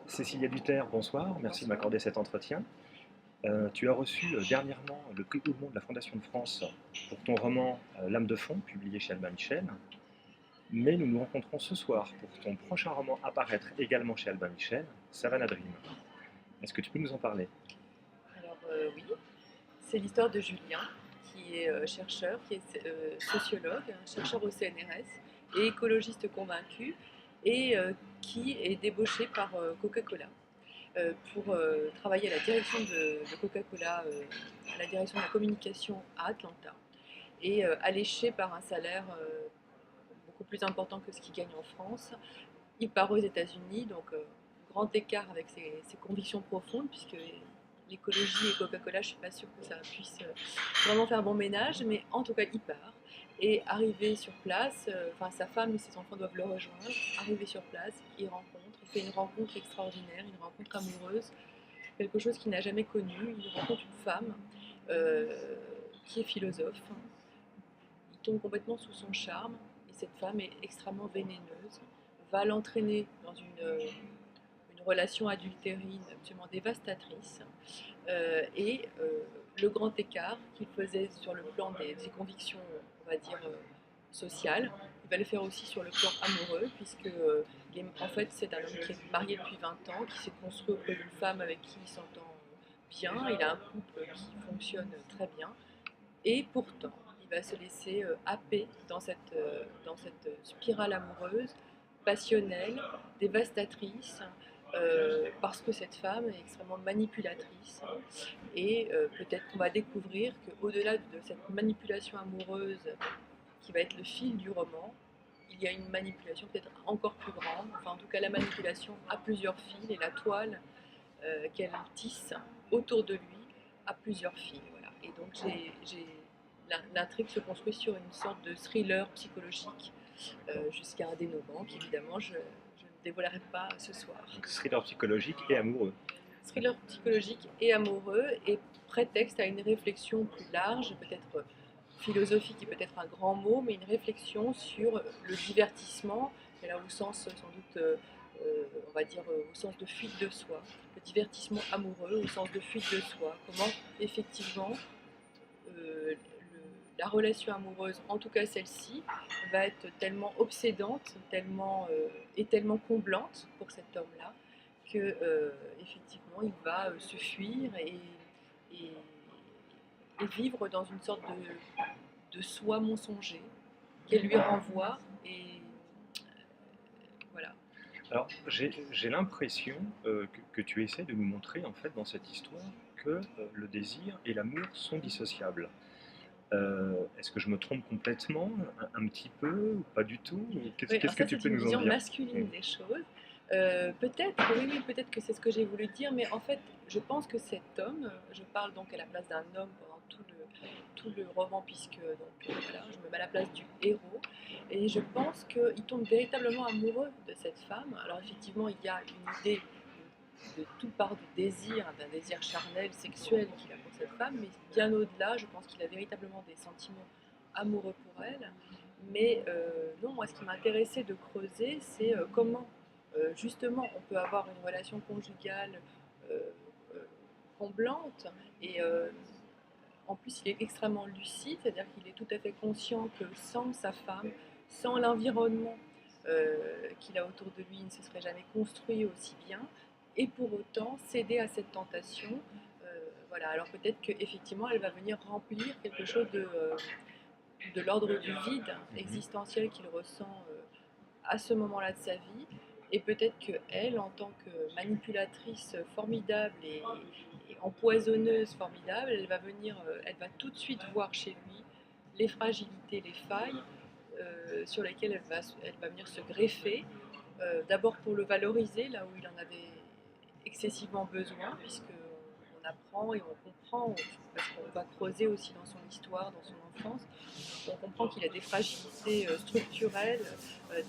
Cécilia Duterre, bonsoir, merci de m'accorder cet entretien. Tu as reçu dernièrement le prix Houdemont de la Fondation de France pour ton roman L'âme de fond, publié chez Albin Michel. Mais nous nous rencontrons ce soir pour ton prochain roman à paraître également chez Albin Michel, Savannah Dream. Est-ce que tu peux nous en parler? Oui, c'est l'histoire de Julien, qui est chercheur, qui est sociologue, chercheur au CNRS et écologiste convaincu, et qui est débauché par Coca-Cola pour travailler à la direction de Coca-Cola, à la direction de la communication à Atlanta, et alléché par un salaire beaucoup plus important que ce qu'il gagne en France. Il part aux États-Unis, donc grand écart avec ses convictions profondes, puisque l'écologie et Coca-Cola, je ne suis pas sûre que ça puisse vraiment faire bon ménage, mais en tout cas, il part. Et arrivé sur place, enfin sa femme et ses enfants doivent le rejoindre. Arrivé sur place, il fait une rencontre extraordinaire, une rencontre amoureuse, quelque chose qu'il n'a jamais connu. Il rencontre une femme euh, qui est philosophe. Il tombe complètement sous son charme, et cette femme est extrêmement vénéneuse, va l'entraîner dans une relation adultérine absolument dévastatrice. Le grand écart qu'il faisait sur le plan des convictions, on va dire, sociales, il va le faire aussi sur le plan amoureux, puisque en fait, c'est un homme qui est marié depuis 20 ans, qui s'est construit auprès d'une femme avec qui il s'entend bien, il a un couple qui fonctionne très bien, et pourtant, il va se laisser happer dans cette spirale amoureuse, passionnelle, dévastatrice, parce que cette femme est extrêmement manipulatrice. Et peut-être qu'on va découvrir qu'au-delà de cette manipulation amoureuse qui va être le fil du roman, il y a une manipulation peut-être encore plus grande, enfin en tout cas la manipulation à plusieurs fils, et la toile qu'elle tisse autour de lui à plusieurs fils. Voilà. Et donc l'intrigue se construit sur une sorte de thriller psychologique jusqu'à un dénouement qu'évidemment je ne dévoilerai pas ce soir. Donc, thriller psychologique et amoureux. Thriller psychologique et amoureux, et prétexte à une réflexion plus large, peut-être philosophique et peut-être un grand mot, mais une réflexion sur le divertissement, et là au sens sans doute, on va dire au sens de fuite de soi, le divertissement amoureux au sens de fuite de soi, comment effectivement la relation amoureuse, en tout cas celle-ci, va être tellement obsédante, et tellement comblante pour cet homme-là, que effectivement il va se fuir et, et vivre dans une sorte de soi mensonger qu'elle lui renvoie, et voilà. Alors, j'ai l'impression que tu essaies de nous montrer, en fait, dans cette histoire, que le désir et l'amour sont dissociables. Est-ce que je me trompe complètement, un petit peu, ou pas du tout? Oui, alors Qu'est-ce que ça tu c'est peux une nous en vision dire? masculine des choses. Peut-être, oui, oui, peut-être que c'est ce que j'ai voulu dire, mais en fait, je pense que cet homme, je parle donc à la place d'un homme pendant tout le roman, puisque donc, voilà, je me mets à la place du héros, et je pense qu'il tombe véritablement amoureux de cette femme. Alors effectivement, il y a une idée de tout part du désir, d'un désir charnel, sexuel qu'il a pour cette femme, mais bien au-delà, je pense qu'il a véritablement des sentiments amoureux pour elle. Mais non, moi, ce qui m'intéressait de creuser, c'est comment justement on peut avoir une relation conjugale euh, euh, comblante, et en plus il est extrêmement lucide, c'est-à-dire qu'il est tout à fait conscient que sans sa femme, sans l'environnement qu'il a autour de lui, il ne se serait jamais construit aussi bien, et pour autant céder à cette tentation. Voilà, alors peut-être qu'effectivement elle va venir remplir quelque chose de l'ordre du vide Mhm. existentiel qu'il ressent à ce moment-là de sa vie. Et peut-être qu'elle, en tant que manipulatrice formidable et empoisonneuse formidable, elle va tout de suite voir chez lui les fragilités, les failles sur lesquelles elle va venir se greffer. D'abord pour le valoriser là où il en avait excessivement besoin, puisque on apprend et on comprend, parce qu'on va creuser aussi dans son histoire, dans son enfance, on comprend qu'il a des fragilités structurelles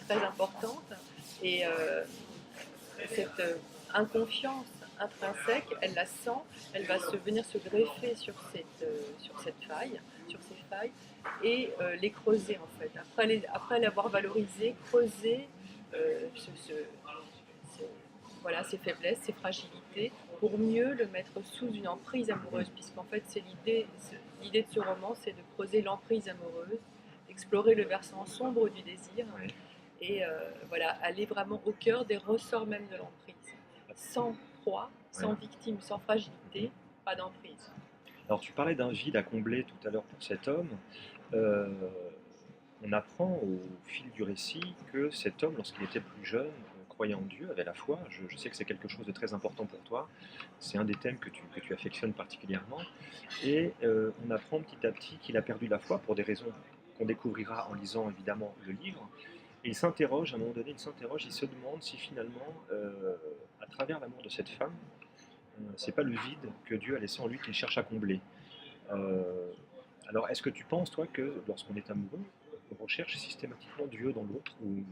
très importantes, et cette inconfiance intrinsèque, elle la sent, elle va venir se greffer sur cette faille, sur ces failles, et les creuser en fait. Après l'avoir valorisé, creuser ce, ce- voilà, ses faiblesses, ses fragilités, pour mieux le mettre sous une emprise amoureuse, puisqu'en fait c'est l'idée de ce roman, c'est de creuser l'emprise amoureuse, explorer le versant sombre du désir, Ouais. et voilà, aller vraiment au cœur des ressorts même de l'emprise. Sans proie, sans Ouais. victime, sans fragilité, pas d'emprise. Alors tu parlais d'un vide à combler tout à l'heure pour cet homme. Euh, on apprend au fil du récit que cet homme, lorsqu'il était plus jeune, croyait en Dieu, avait la foi. Je sais que c'est quelque chose de très important pour toi. C'est un des thèmes que tu affectionnes particulièrement. Et on apprend petit à petit qu'il a perdu la foi pour des raisons qu'on découvrira en lisant évidemment le livre. Et il s'interroge, à un moment donné, il se demande si finalement, à travers l'amour de cette femme, c'est pas le vide que Dieu a laissé en lui qu'il cherche à combler. Euh, alors, est-ce que tu penses, toi, que lorsqu'on est amoureux, on recherche systématiquement Dieu dans l'autre ou...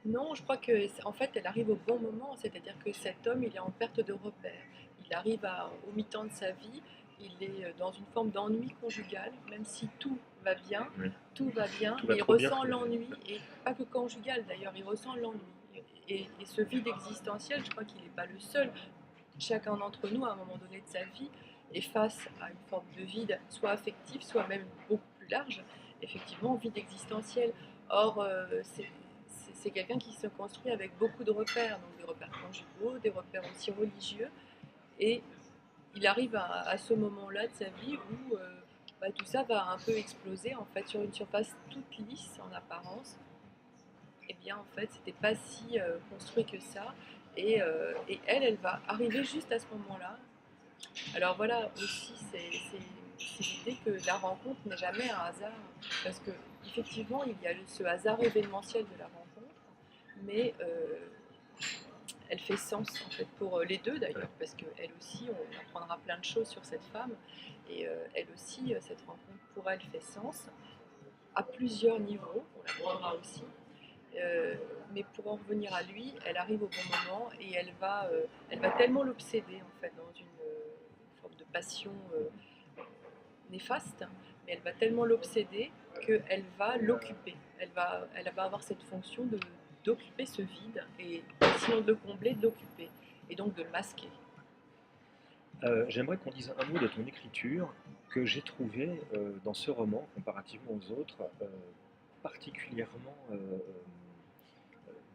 Non, je crois que en fait, elle arrive au bon moment, c'est-à-dire que cet homme, il est en perte de repère. Il arrive au mi-temps de sa vie, il est dans une forme d'ennui conjugal, même si Oui. tout va bien, Tout va mais il trop bien? ressent l'ennui, et pas que conjugal d'ailleurs, il ressent l'ennui. Et ce vide existentiel, je crois qu'il n'est pas le seul. Chacun d'entre nous, à un moment donné de sa vie, est face à une forme de vide, soit affectif, soit même beaucoup plus large, effectivement, vide existentiel. Or, c'est quelqu'un qui se construit avec beaucoup de repères, donc des repères conjugaux, des repères aussi religieux, et il arrive à ce moment-là de sa vie où tout ça va un peu exploser en fait sur une surface toute lisse en apparence. Et bien en fait, c'était pas si construit que ça. Et elle va arriver juste à ce moment-là. Alors voilà, aussi, c'est l'idée que la rencontre n'est jamais un hasard. Parce que effectivement, il y a ce hasard événementiel de la rencontre, mais elle fait sens en fait pour les deux d'ailleurs, parce qu'elle aussi, on apprendra plein de choses sur cette femme, et elle aussi, cette rencontre pour elle fait sens à plusieurs niveaux, on l'apprendra aussi. Mais pour en revenir à lui, elle arrive au bon moment et elle va tellement l'obséder en fait dans une forme de passion néfaste, mais elle va tellement l'obséder qu'elle va l'occuper. Elle va avoir cette fonction d'occuper ce vide et sinon de le combler, de l'occuper et donc de le masquer. J'aimerais qu'on dise un mot de ton écriture que j'ai trouvé dans ce roman, comparativement aux autres, particulièrement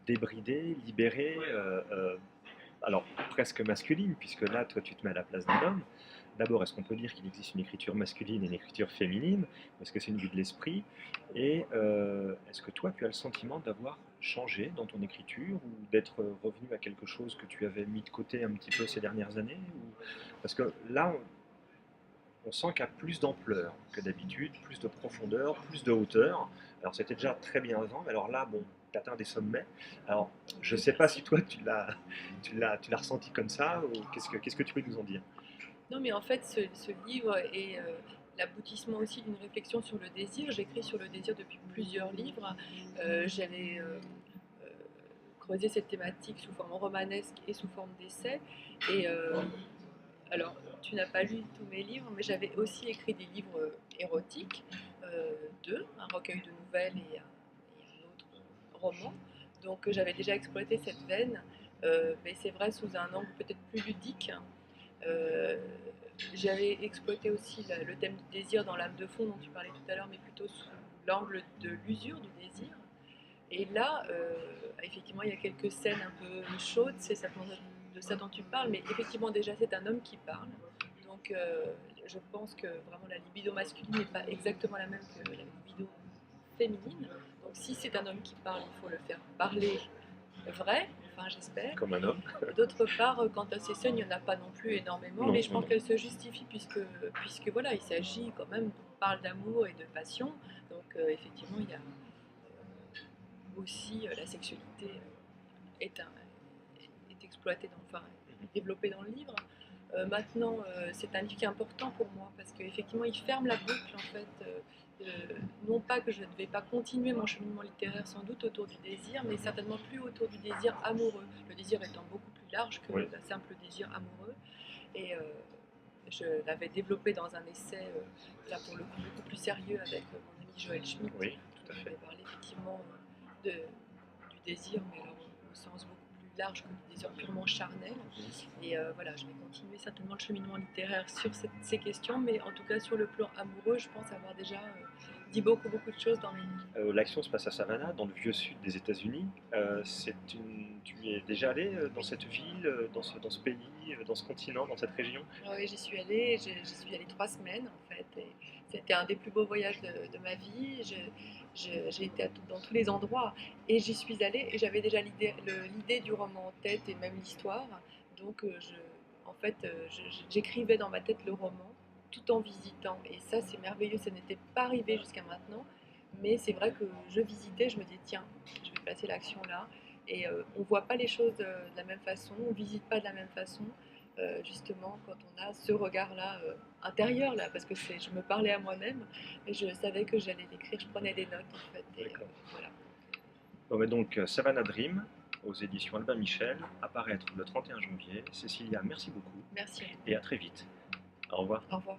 débridée, libérée, alors presque masculine, puisque là, toi, tu te mets à la place d'un homme. D'abord, est-ce qu'on peut dire qu'il existe une écriture masculine et une écriture féminine? Est-ce que c'est une vue de l'esprit? Et est-ce que toi, tu as le sentiment d'avoir changé dans ton écriture ou d'être revenu à quelque chose que tu avais mis de côté un petit peu ces dernières années Parce que là, on sent qu'il y a plus d'ampleur que d'habitude, plus de profondeur, plus de hauteur. Alors c'était déjà très bien avant, mais alors là, bon, tu atteins des sommets. Alors, je ne sais pas si toi tu l'as ressenti comme ça, ou qu'est-ce que tu peux nous en dire? Non, mais en fait, ce livre est l'aboutissement aussi d'une réflexion sur le désir. J'écris sur le désir depuis plusieurs livres. J'avais euh, creusé cette thématique sous forme romanesque et sous forme d'essai. Et alors, tu n'as pas lu tous mes livres, mais j'avais aussi écrit des livres érotiques, deux, un recueil de nouvelles et un autre roman. Donc j'avais déjà exploité cette veine, mais c'est vrai sous un angle peut-être plus ludique. Euh, J'avais exploité aussi le thème du désir dans l'âme de fond dont tu parlais tout à l'heure, mais plutôt sous l'angle de l'usure du désir. Et là, effectivement, il y a quelques scènes un peu chaudes, c'est certainement de ça dont tu parles, mais effectivement, déjà, c'est un homme qui parle. Donc, je pense que vraiment la libido masculine n'est pas exactement la même que la libido féminine. Donc, si c'est un homme qui parle, il faut le faire parler vrai, enfin, j'espère. Comme un homme? Et d'autre part, quant à ces scènes, il n'y en a pas non plus énormément, Non, mais je non, pense non. qu'elles se justifient puisque voilà, il s'agit quand même, on parle d'amour et de passion. Donc, effectivement, il y a aussi la sexualité est, est exploitée, enfin, développée dans le livre. Maintenant, c'est un livre qui est important pour moi parce qu'effectivement, il ferme la boucle en fait. Non pas que je ne vais pas continuer mon cheminement littéraire sans doute autour du désir, mais certainement plus autour du désir amoureux. Le désir étant beaucoup plus large que Oui, le simple désir amoureux. Et je l'avais développé dans un essai, là pour le coup, beaucoup plus sérieux avec mon ami Joël Schmitt. oui, tout à On fait. avait parlé effectivement du désir, mais alors au sens beaucoup plus large que des heures purement charnelles. Et voilà, je vais continuer certainement le cheminement littéraire sur ces questions, mais en tout cas sur le plan amoureux, je pense avoir déjà dit beaucoup de choses dans mes livres. L'action se passe à Savannah, dans le vieux sud des États-Unis. Tu y es déjà allé dans cette ville, dans ce pays, dans ce continent, dans cette région? Ah oui, j'y suis allée 3 semaines en fait, et c'était un des plus beaux voyages de ma vie. J'ai été dans tous les endroits et j'y suis allée et j'avais déjà l'idée du roman en tête et même l'histoire. Donc en fait, j'écrivais dans ma tête le roman tout en visitant et ça c'est merveilleux, ça n'était pas arrivé jusqu'à maintenant. Mais c'est vrai que je visitais, je me dis tiens, je vais placer l'action là et on ne voit pas les choses de la même façon, on ne visite pas de la même façon. Justement quand on a ce regard-là intérieur là, parce que je me parlais à moi-même et je savais que j'allais l'écrire, je prenais des notes en fait. Et D'accord. voilà. Bon, mais donc, Savannah Dream, aux éditions Albin Michel, apparaître le 31 janvier. Cécilia, merci beaucoup Merci. et à très vite. Au revoir. Au revoir.